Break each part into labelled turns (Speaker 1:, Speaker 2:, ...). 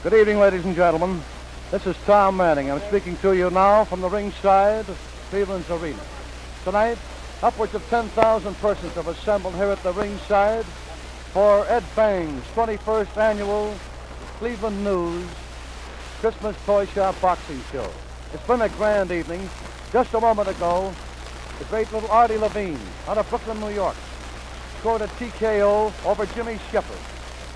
Speaker 1: Good evening, ladies and gentlemen. This is Tom Manning. I'm speaking to you now from the ringside of Cleveland's arena. Tonight, upwards of 10,000 persons have assembled here at the ringside for Ed Fang's 21st annual Cleveland News Christmas Toy Shop Boxing Show. It's been a grand evening. Just a moment ago, the great little Artie Levine out of Brooklyn, New York, scored a TKO over Jimmy Shepard.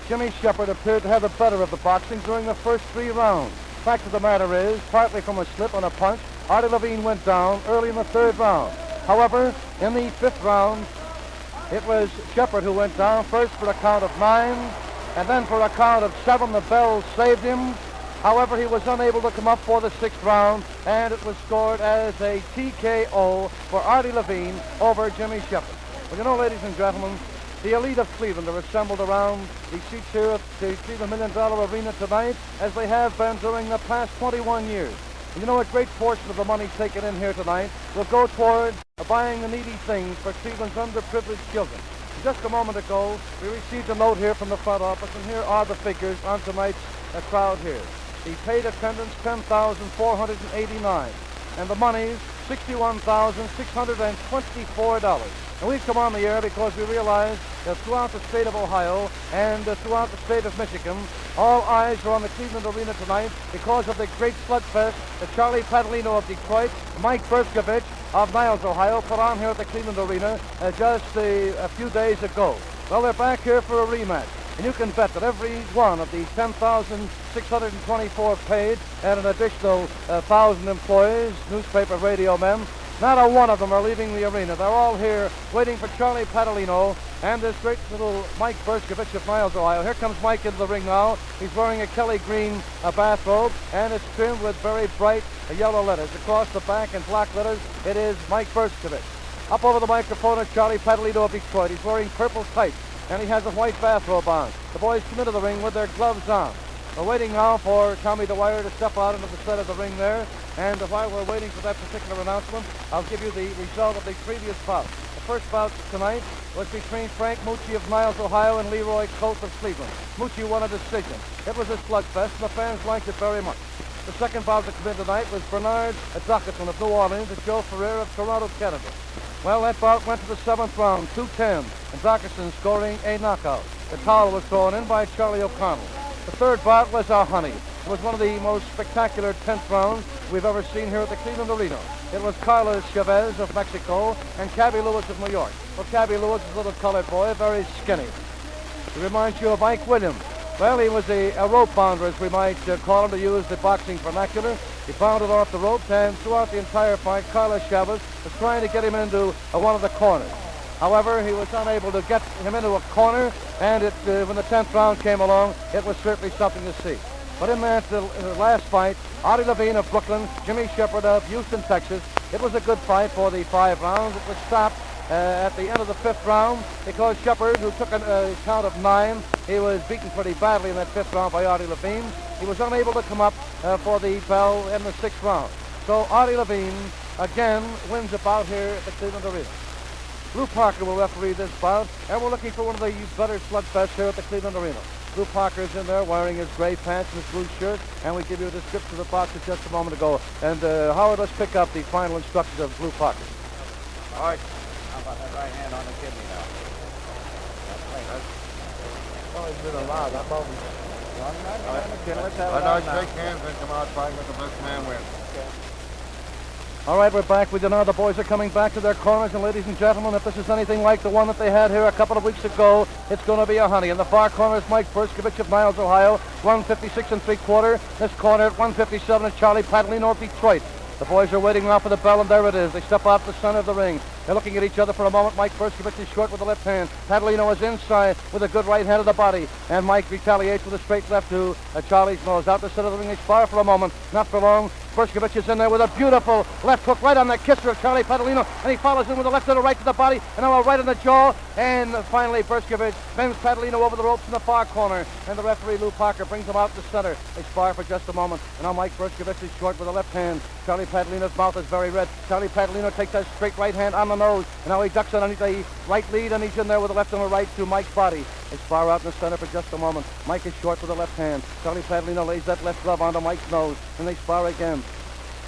Speaker 1: Jimmy Shepard appeared to have the better of the boxing during the first 3 rounds. Fact of the matter is, partly from a slip on a punch, Artie Levine went down early in the 3rd round. However, in the 5th round, it was Shepard who went down first for a count of 9, and then for a count of 7. The bell saved him. However, he was unable to come up for the 6th round, and it was scored as a TKO for Artie Levine over Jimmy Shepard. Well, you know, ladies and gentlemen, the elite of Cleveland are assembled around the seats here at the Cleveland $1 Million Arena tonight, as they have been during the past 21 years. And you know, a great portion of the money taken in here tonight will go toward buying the needy things for Cleveland's underprivileged children. Just a moment ago, we received a note here from the front office, and here are the figures on tonight's crowd here. The paid attendance, 10,489, and the monies, $61,624. And we've come on the air because we realize that throughout the state of Ohio and throughout the state of Michigan, all eyes are on the Cleveland Arena tonight because of the great slugfest that Charlie Padalino of Detroit, Mike Berkovich of Niles, Ohio, put on here at the Cleveland Arena just a few days ago. Well, they're back here for a rematch. And you can bet that every one of the 10,624 paid and an additional 1,000 employees, newspaper, radio men, not a one of them are leaving the arena. They're all here waiting for Charlie Padalino and this great little Mike Berkovich of Niles, Ohio. Here comes Mike into the ring now. He's wearing a Kelly green bathrobe, and it's trimmed with very bright yellow letters. Across the back in black letters, it is Mike Berkovich. Up over the microphone is Charlie Padalino of Detroit. He's wearing purple tights, and he has a white bathrobe on. The boys come into the ring with their gloves on. We're waiting now for Tommy Dwyer to step out into the center of the ring there. And while we're waiting for that particular announcement, I'll give you the result of the previous bout. The first bout tonight was between Frank Mucci of Niles, Ohio, and Leroy Colt of Cleveland. Mucci won a decision. It was a slugfest, and the fans liked it very much. The second bout that came in tonight was Bernard Dockerton of New Orleans and Joe Ferrer of Toronto, Canada. Well, that bout went to the 7th round, 2-10, and Dockerton scoring a knockout. The towel was thrown in by Charlie O'Connell. The third bout was our honey. It was one of the most spectacular 10th rounds we've ever seen here at the Cleveland Arena. It was Carlos Chavez of Mexico and Cabby Lewis of New York. Well, Cabby Lewis is a little colored boy, very skinny. He reminds you of Ike Williams. Well, he was a rope bounder, as we might call him, to use the boxing vernacular. He bounded off the ropes, and throughout the entire fight, Carlos Chavez was trying to get him into one of the corners. However, he was unable to get him into a corner, and when the 10th round came along, it was certainly something to see. But in that last fight, Artie Levine of Brooklyn, Jimmy Shepard of Houston, Texas, it was a good fight for the 5 rounds. It was stopped at the end of the 5th round because Shepard, who took a count of 9, he was beaten pretty badly in that 5th round by Artie Levine. He was unable to come up for the bell in the 6th round. So Artie Levine, again, wins a bout here at the Cleveland Arena. Lou Parker will referee this bout, and we're looking for one of the better slugfests here at the Cleveland Arena. Lou Parker is in there wearing his gray pants and his blue shirt, and we give you a description of the bout just a moment ago. And Howard, let's pick up the final instructions of Lou Parker.
Speaker 2: All right. How about that right hand on the kidney now?
Speaker 3: Oh, it's been a lot. That moment.
Speaker 2: Let's have it on now. Shake hands and come out fighting with the best man wins. Okay.
Speaker 1: All right, we're back with you now. The boys are coming back to their corners, and ladies and gentlemen, if this is anything like the one that they had here a couple of weeks ago, it's going to be a honey. In the far corner is Mike Berkovich of Niles, Ohio, 156 3/4. This corner at 157 is Charlie Padalino of Detroit. The boys are waiting now for the bell, and there it is. They step out to the center of the ring. They're looking at each other for a moment. Mike Berkovich is short with the left hand. Padalino is inside with a good right hand of the body. And Mike retaliates with a straight left to Charlie's nose. Out the center of the ring, they spar for a moment. Not for long. Berkovich is in there with a beautiful left hook right on the kisser of Charlie Padalino. And he follows in with a left and a right to the body. And now a right on the jaw. And finally, Berkovich bends Padalino over the ropes in the far corner. And the referee, Lou Parker, brings him out to center. They spar for just a moment. And now Mike Berkovich is short with the left hand. Charlie Padalino's mouth is very red. Charlie Padalino takes that straight right hand on the nose. And now he ducks underneath the right lead, and he's in there with the left and the right to Mike's body. They spar out in the center for just a moment. Mike is short with the left hand. Charlie Padalino lays that left glove onto Mike's nose, and they spar again.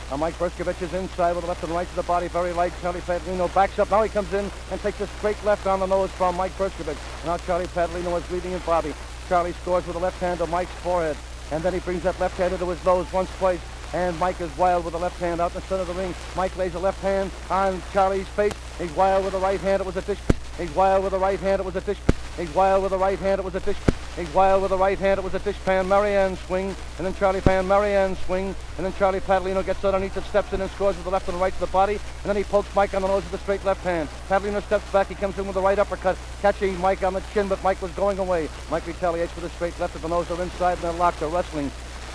Speaker 1: Now Mike Bershkovich is inside with the left and right to the body, very light. Charlie Padalino backs up. Now he comes in and takes a straight left on the nose from Mike Bershkovich. Now Charlie Padalino is bleeding and Bobby. Charlie scores with the left hand to Mike's forehead. And then he brings that left hand into his nose once, twice. And Mike is wild with the left hand out in the center of the ring. Mike lays the left hand on Charlie's face. He's wild with the right hand. It was a dish. He's wild with the right hand. It was a dish. He's wild with the right hand. It was a dish. He's wild with the right hand. It was a dishpan Marianne swing. And then Charlie Pan Marianne swing. And then Charlie Padalino gets underneath it, steps in and scores with the left and right to the body. And then he pokes Mike on the nose with a straight left hand. Padalino steps back. He comes in with the right uppercut, catching Mike on the chin, but Mike was going away. Mike retaliates with a straight left at the nose. They're inside and they're locked. They're wrestling.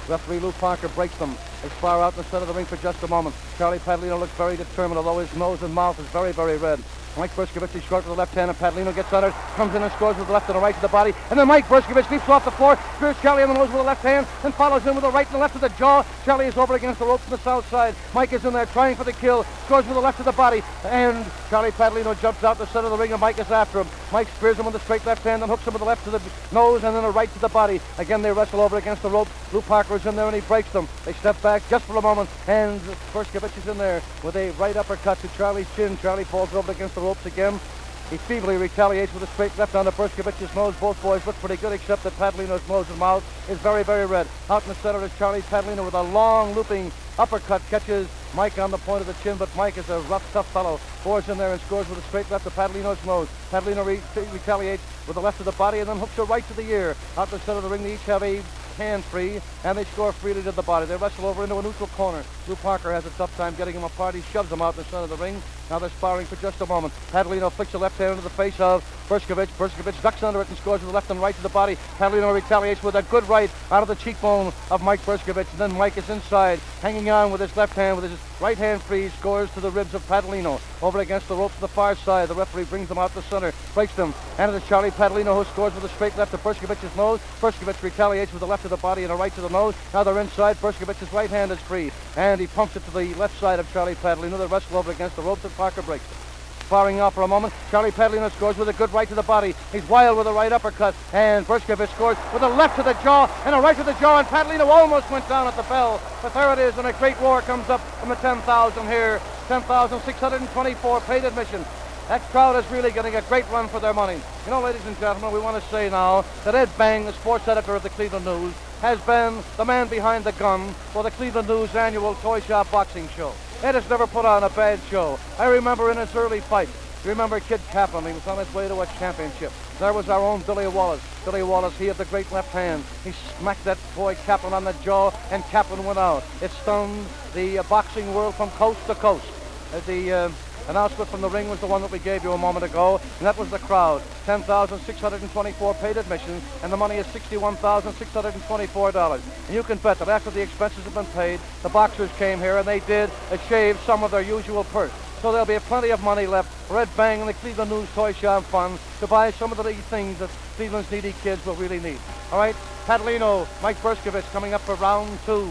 Speaker 1: Referee Lou Parker breaks them. They spar out in the center of the ring for just a moment. Charlie Padalino looks very determined, although his nose and mouth is very, very red. Mike Bershkovich is short with the left hand, and Padalino gets on it, comes in and scores with the left and the right to the body. And then Mike Bershkovich leaps off the floor, spears Charlie on the nose with the left hand, and follows in with the right and the left to the jaw. Charlie is over against the ropes on the south side. Mike is in there trying for the kill, scores with the left to the body, and Charlie Padalino jumps out the center of the ring, and Mike is after him. Mike spears him with the straight left hand, and hooks him with the left to the nose, and then a right to the body. Again, they wrestle over against the rope. Lou Parker is in there, and he breaks them. They step back just for a moment, and Bershkovich is in there with a right uppercut to Charlie's chin. Charlie falls over against the ropes again. He feebly retaliates with a straight left onto Bershkovich's nose. Both boys look pretty good, except that Padalino's nose and mouth is very, very red. Out in the center is Charlie Padalino with a long looping uppercut, catches Mike on the point of the chin, but Mike is a rough, tough fellow. Boards in there and scores with a straight left to Padalino's nose. Padalino retaliates with the left of the body and then hooks a right to the ear. Out the center of the ring, they each have a hand free, and they score freely to the body. They wrestle over into a neutral corner. Lou Parker has a tough time getting him apart. He shoves him out in the center of the ring. Now they're sparring for just a moment. Padalino flicks a left hand into the face of Bershkovich. Bershkovich ducks under it and scores with the left and right to the body. Padalino retaliates with a good right out of the cheekbone of Mike Bershkovich. And then Mike is inside, hanging on with his left hand, with his right hand free, scores to the ribs of Padalino. Over against the ropes to the far side. The referee brings them out the center, breaks them. And it is Charlie Padalino who scores with a straight left to Bershkovich's nose. Bershkovich retaliates with the left to the body and a right to the nose. Now they're inside. Bershkovich's right hand is free, and he pumps it to the left side of Charlie Padalino. They wrestle over against the ropes, and Parker breaks it. Sparring off for a moment. Charlie Padalino scores with a good right to the body. He's wild with a right uppercut, and Bershkovich scores with a left to the jaw and a right to the jaw, and Padalino almost went down at the bell. But there it is, and a great roar comes up from the 10,000 here. 10,624 paid admission. That crowd is really getting a great run for their money. You know, ladies and gentlemen, we want to say now that Ed Bang, the sports editor of the Cleveland News, has been the man behind the gun for the Cleveland News annual Toy Shop boxing show. Ed has never put on a bad show. I remember in his early fight, you remember Kid Kaplan, he was on his way to a championship. There was our own Billy Wallace. Billy Wallace, he had the great left hand. He smacked that boy Kaplan on the jaw, and Kaplan went out. It stunned the boxing world from coast to coast. The announcement from the ring was the one that we gave you a moment ago, and that was the crowd. 10,624 paid admissions, and the money is $61,624. And you can bet that after the expenses have been paid, the boxers came here and they did shave some of their usual purse. So there'll be plenty of money left for Ed Bang and the Cleveland News Toy Shop Fund to buy some of the things that Cleveland's needy kids will really need. All right, Padalino, Mike Bershkovich coming up for round two.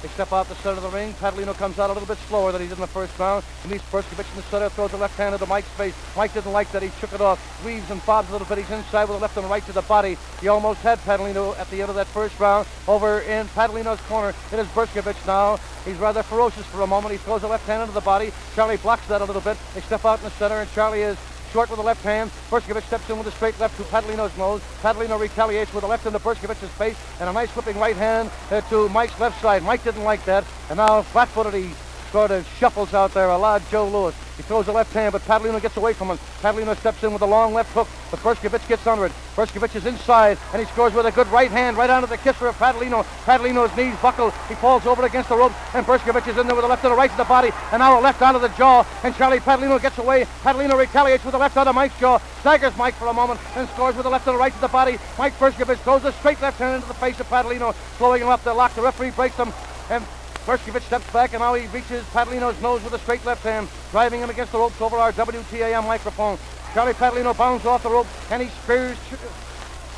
Speaker 1: They step out the center of the ring. Padalino comes out a little bit slower than he did in the first round. He meets Bershkovich in the center, throws a left hand into Mike's face. Mike didn't like that. He shook it off, weaves and bobs a little bit. He's inside with a left and right to the body. He almost had Padalino at the end of that first round. Over in Padalino's corner, it is Bershkovich now. He's rather ferocious for a moment. He throws a left hand into the body. Charlie blocks that a little bit. They step out in the center, and Charlie is short with the left hand. Bershkovich steps in with a straight left to Padalino's nose. Padalino retaliates with a left into Bershkovich's face and a nice whipping right hand to Mike's left side. Mike didn't like that, and now flat-footed he sort of shuffles out there, a la Joe Louis. He throws a left hand, but Padalino gets away from him. Padalino steps in with a long left hook, but Bershkovich gets under it. Bershkovich is inside, and he scores with a good right hand right onto the kisser of Padalino. Padalino's knees buckle. He falls over against the ropes, and Bershkovich is in there with a left and a right to the body, and now a left onto the jaw, and Charlie Padalino gets away. Padalino retaliates with a left onto Mike's jaw, staggers Mike for a moment, and scores with a left and a right to the body. Mike Bershkovich throws a straight left hand into the face of Padalino, slowing him up. The lock. The referee breaks them, and Bershkovich steps back, and now he reaches Padalino's nose with a straight left hand, driving him against the ropes over our WTAM microphone. Charlie Padalino bounds off the rope, and he spears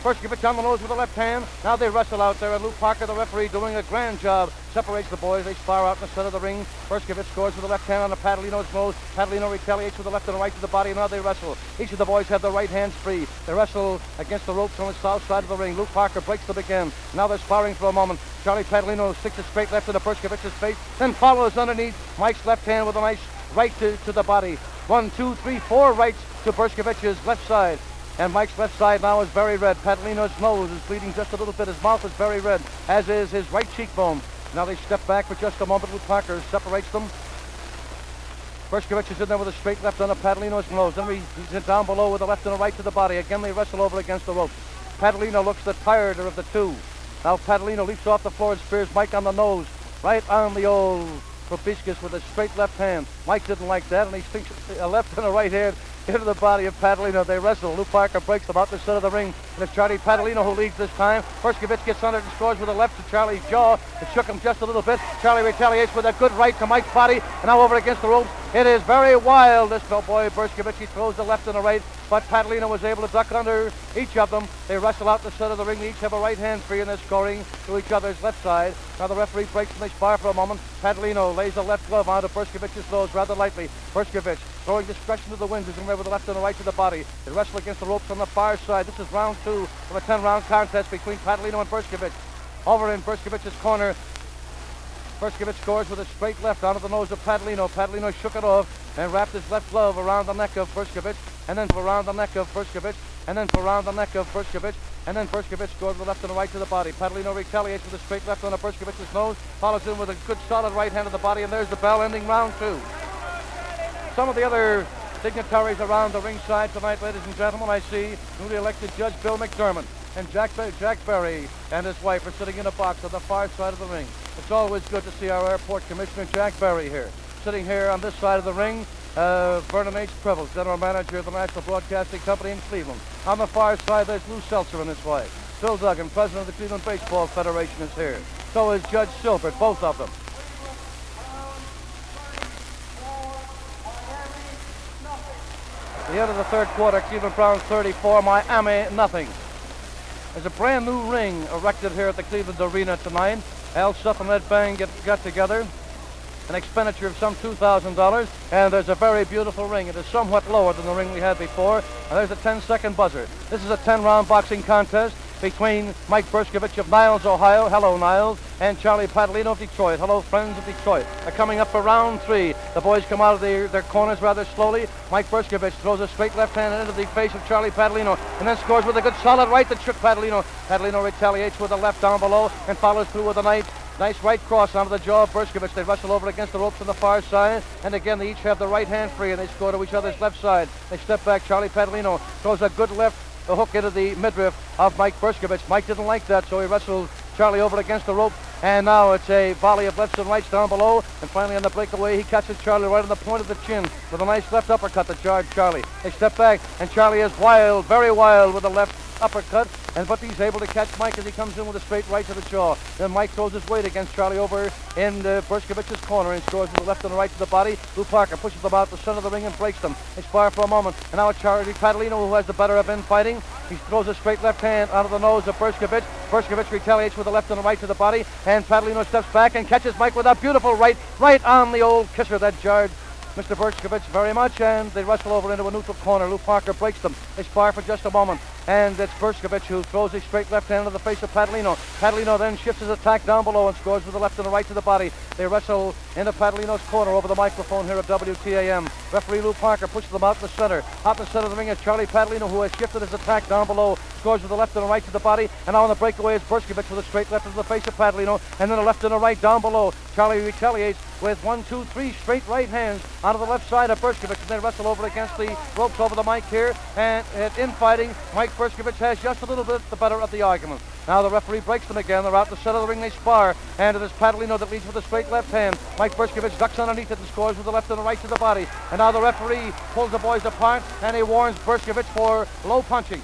Speaker 1: Bershkovich on the nose with the left hand. Now they wrestle out there, and Lou Parker, the referee, doing a grand job. Separates the boys. They spar out in the center of the ring. Bershkovich scores with the left hand on the Padalino's nose. Padalino retaliates with the left and the right to the body. Now they wrestle. Each of the boys have their right hands free. They wrestle against the ropes on the south side of the ring. Lou Parker breaks them again. Now they're sparring for a moment. Charlie Padalino sticks a straight left into Bershkovich's face, then follows underneath Mike's left hand with a nice right to the body. 1, 2, 3, 4 rights to Bershkovich's left side. And Mike's left side now is very red. Padalino's nose is bleeding just a little bit. His mouth is very red, as is his right cheekbone. Now they step back for just a moment. Lou Parker separates them. Bershkovich is in there with a straight left on Padalino's nose. Then he's down below with a left and a right to the body. Again, they wrestle over against the ropes. Padalino looks the tireder of the two. Now Padalino leaps off the floor and spears Mike on the nose, right on the old proboscis with a straight left hand. Mike didn't like that, and he sticks a left and a right hand into the body of Padalino. They wrestle. Lou Parker breaks them out the center of the ring. And it's Charlie Padalino who leads this time. Bershkovich gets under and scores with a left to Charlie's jaw. It shook him just a little bit. Charlie retaliates with a good right to Mike's body. And now over against the ropes. It is very wild, this boy Bershkovich. He throws the left and the right, but Padalino was able to duck under each of them. They wrestle out the center of the ring. They each have a right hand free, and they're scoring to each other's left side. Now the referee breaks and they spar for a moment. Padalino lays the left glove onto Bershkovich's nose rather lightly. Bershkovich throwing discretion to the winds is in there with the left and the right to the body. They wrestle against the ropes on the far side. This is round 2 of a 10-round contest between Padalino and Bershkovich. Over in Bershkovich's corner, Bershkovich scores with a straight left onto the nose of Padalino. Padalino shook it off and wrapped his left glove around the neck of Bershkovich, and then around the neck of Bershkovich, and then around the neck of Bershkovich, and then Bershkovich scores with the left and the right to the body. Padalino retaliates with a straight left on Bershkovich's nose, follows in with a good solid right hand to the body, and there's the bell ending round 2. Some of the other dignitaries around the ringside tonight, ladies and gentlemen, I see newly elected Judge Bill McDermott and Jack Berry and his wife are sitting in a box on the far side of the ring. It's always good to see our airport commissioner Jack Berry here. Sitting here on this side of the ring, Vernon H. Preble, general manager of the National Broadcasting Company in Cleveland. On the far side, there's Lou Seltzer and his wife. Phil Duggan, president of the Cleveland Baseball Federation, is here. So is Judge Silbert, both of them. At the end of the third quarter, Cleveland Browns 34, Miami nothing. There's a brand new ring erected here at the Cleveland Arena tonight. Al Suff and Ed Bang got together, an expenditure of some $2,000, and there's a very beautiful ring. It is somewhat lower than the ring we had before, and there's a 10-second buzzer. This is a 10-round boxing contest between Mike Bershkovich of Niles, Ohio, hello Niles, and Charlie Padalino of Detroit, hello friends of Detroit. They're coming up for round 3. The boys come out of their corners rather slowly. Mike Bershkovich throws a straight left hand into the face of Charlie Padalino, and then scores with a good solid right that shook Padalino. Padalino retaliates with a left down below and follows through with a nice right cross onto the jaw of Bershkovich. They wrestle over against the ropes on the far side, and again they each have the right hand free, and they score to each other's left side. They step back. Charlie Padalino throws a good left, a hook into the midriff of Mike Bershkovich. Mike didn't like that, so he wrestled Charlie over against the rope, and now it's a volley of lefts and rights down below, and finally on the breakaway he catches Charlie right on the point of the chin with a nice left uppercut that jarred Charlie. They step back, and Charlie is wild, very wild with a left uppercut, but he's able to catch Mike as he comes in with a straight right to the jaw. Then Mike throws his weight against Charlie over in Bershkovich's corner and scores with the left and the right to the body. Lou Parker pushes them out the center of the ring and breaks them. They spar for a moment, and now it's Charlie Padalino who has the better of infighting. He throws a straight left hand onto the nose of Bershkovich. Bershkovich retaliates with the left and the right to the body, and Padalino steps back and catches Mike with a beautiful right on the old kisser that jarred Mr. Bershkovich very much, and they wrestle over into a neutral corner. Lou Parker breaks them. They spar for just a moment, and it's Bershkovich who throws a straight left hand to the face of Padalino. Padalino then shifts his attack down below and scores with the left and the right to the body. They wrestle into Padalino's corner over the microphone here at WTAM. Referee Lou Parker pushes them out in the center. Out in the center of the ring is Charlie Padalino, who has shifted his attack down below, scores with the left and the right to the body, and now on the breakaway is Bershkovich with a straight left into the face of Padalino, and then a left and a right down below. Charlie retaliates with 1, 2, 3 straight right hands onto the left side of Bershkovich, and they wrestle over against the ropes over the mic here, and at infighting, Mike Bershkovich has just a little bit the better of the argument. Now the referee breaks them again. They're out the center of the ring. They spar, and it is Padalino that leads with a straight left hand. Mike Bershkovich ducks underneath it and scores with the left and the right to the body. And now the referee pulls the boys apart, and he warns Bershkovich for low punching.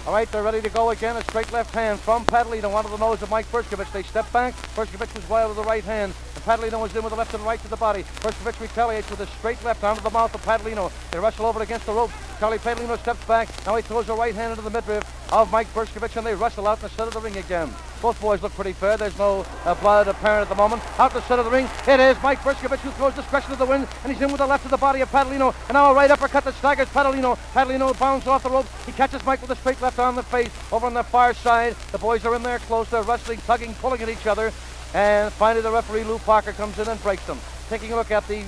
Speaker 1: All right, they're ready to go again. A straight left hand from Padalino onto the nose of Mike Bershkovich. They step back. Bershkovich was wild with the right hand. And Padalino was in with the left and right to the body. Bershkovich retaliates with a straight left onto the mouth of Padalino. They wrestle over against the rope. Charlie Padalino steps back. Now he throws a right hand into the midriff of Mike Bershkovich, and they wrestle out in the center of the ring again. Both boys look pretty fair. There's no blood apparent at the moment. Out the center of the ring, it is Mike Bershkovich who throws discretion to the wind, and he's in with the left of the body of Padalino. And now a right uppercut that staggers Padalino. Padalino bounces off the rope. He catches Mike with a straight left on the face. Over on the far side, the boys are in there close. They're wrestling, tugging, pulling at each other. And finally the referee, Lou Parker, comes in and breaks them. Taking a look at the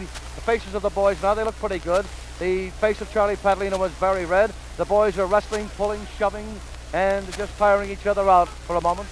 Speaker 1: faces of the boys now, they look pretty good. The face of Charlie Padalino was very red. The boys are wrestling, pulling, shoving, and just tiring each other out for a moment.